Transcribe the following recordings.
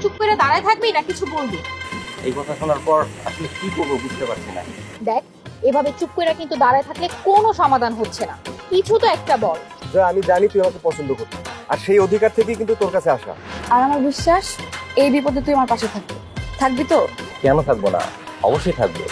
চুপ করে দাঁড়ায় থাকবি না কিছু বলবি? এই কথা শোনার পর আসলে কি করবো বুঝতে পারছি না। দেখ, এভাবে চুপ করে কিন্তু দাঁড়ায় থাকলে কোনো সমাধান হচ্ছে না, কিছু তো একটা বল। আমি জানি তুই আমাকে পছন্দ করছিস, আর সেই অধিকার থেকেই কিন্তু তোর কাছে আসা। আর আমার বিশ্বাস এই বিপদে তুই আমার পাশে থাকবি। থাকবি তো? কেন থাকবো না, অবশ্যই থাকবো।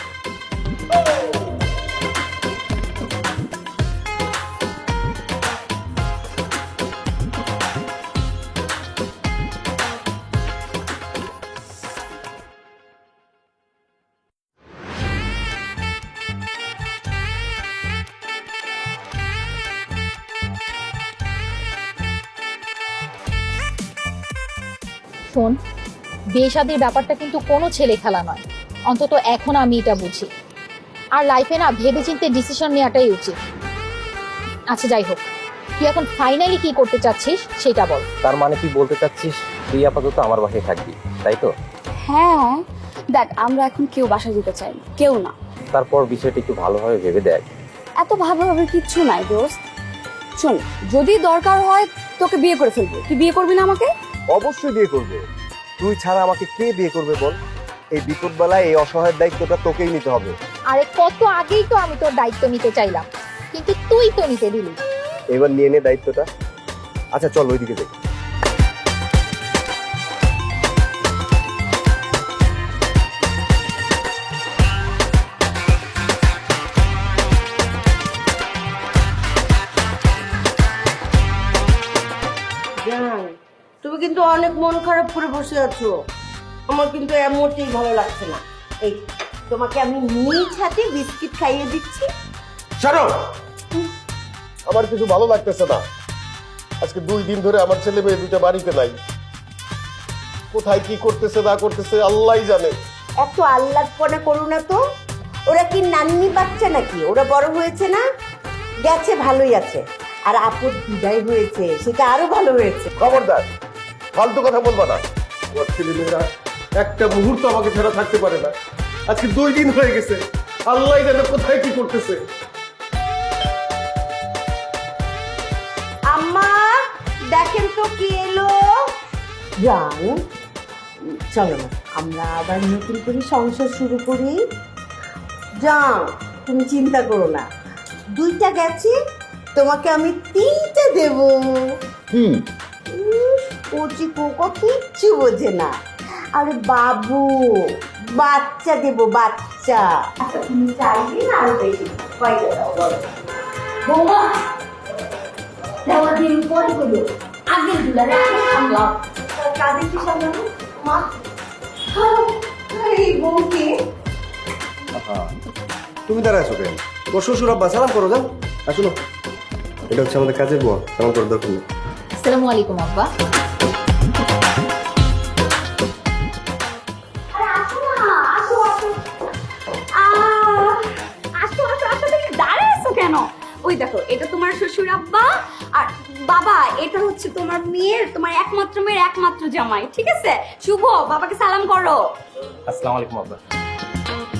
শোন, বিয়ে শাদীর ব্যাপারটা কিন্তু কোনো ছেলে খেলা নয়, অন্তত এখন আমি এটা বুঝি। আর লাইফে না ভেবে চিন্তে ডিসিশন নেওয়াটাই উচিত। আচ্ছা যাই হোক, তুই এখন ফাইনালি কি করতে চাচ্ছিস সেটা বল। তার মানে তুই বলতে চাচ্ছিস তুই আপাতত আমার বাসায় থাকবি, তাই তো? হ্যাঁ, দেখ আমরা এখন কেউ বাসায় যেতে চাই না, কেউ না। তারপর বিষয়টা একটু ভালোভাবে ভেবে দেখ। এত ভাবাভাবির কিচ্ছু নাই দোস্ত। শোন, যদি দরকার হয় তোকে বিয়ে করে ফেলবো, তুই বিয়ে করবি না আমাকে? অবশ্যই বিয়ে করবে। তুই ছাড়া আমাকে কে বিয়ে করবে বল? এই বিপদ বেলায় এই অসহায়ের দায়িত্বটা তোকেই নিতে হবে। আরে কত আগেই তো আমি তোর দায়িত্ব নিতে চাইলাম, কিন্তু তুই তো নিতে দিলি। এবার নিয়ে নে দায়িত্বটা। আচ্ছা চল ওইদিকে যাই। জান, তুমি কিন্তু অনেক মন খারাপ করে বসে আছো। আমার কিন্তু এমনটাই ভালো লাগছে না। এই তোমাকে আমি নিজ হাতে বিস্কিট খাইয়ে দিচ্ছি। শোনো, আমার কিছু ভালো লাগতেছে না। আজকে 2 দিন ধরে আমার ছেলে মেয়ে দুটো বাড়িতে নাই। কোথায় কি করতেছে না করতেছে আল্লাহই জানে। এত আহ্লাদপনা করো না তো। ওরা কি নান্নি বাচ্চা নাকি? ওরা বড় হয়েছে না? গেছে, ভালোই আছে। আর আপদ বিদায় হয়েছে, সেটা আরো ভালো হয়েছে। খবরদার, ফালতু কথা বলবা না। আমার ছেলে মেয়েরা একটা মুহূর্ত আমাকে ছাড়া থাকতে পারে না। আজকে 2 দিন হয়ে গেছে, আল্লাহই জানে কোথায় কি করতেছে। আম্মা, দেখেন তো কি এলো। জান, চলো না আমরা আবার নতুন করে সংসার শুরু করি। যাও, তুমি চিন্তা করো না। 2টা গেছে, তোমাকে আমি 3টা দেব। কি? কচি কোকো কিচ্ছু বোঝে না। আরে বাবু, বাচ্চা দেব, বাচ্চা। আচ্ছা তুমি চাইবে না আরো বেশি? কয়টা দাও বলো। বৌমা দেওয়া দিন পরে হলো, আগের দুলারে আগে সামলাও। কাদের কি সামলানো মা? এই বউকে তুমি দাঁড়াচ্ছো কেন? তোর শ্বশুর আব্বা সালাম করো, যাও। আসলো, এটা হচ্ছে আমাদের কাজের বউ, সালাম করার দরকার নেই। আসসালামু আলাইকুম আব্বা। আরে আসো না, আসো আসো। আসো আসো আসো, তুমি দাঁড়ায় আছো কেন? ওই দেখো, এটা তোমার শ্বশুর আব্বা, আর বাবা এটা হচ্ছে তোমার মেয়ের, তোমার একমাত্র মেয়ের একমাত্র জামাই। ঠিক আছে, শুভ, বাবাকে সালাম করো। আসসালামু আলাইকুম আব্বা।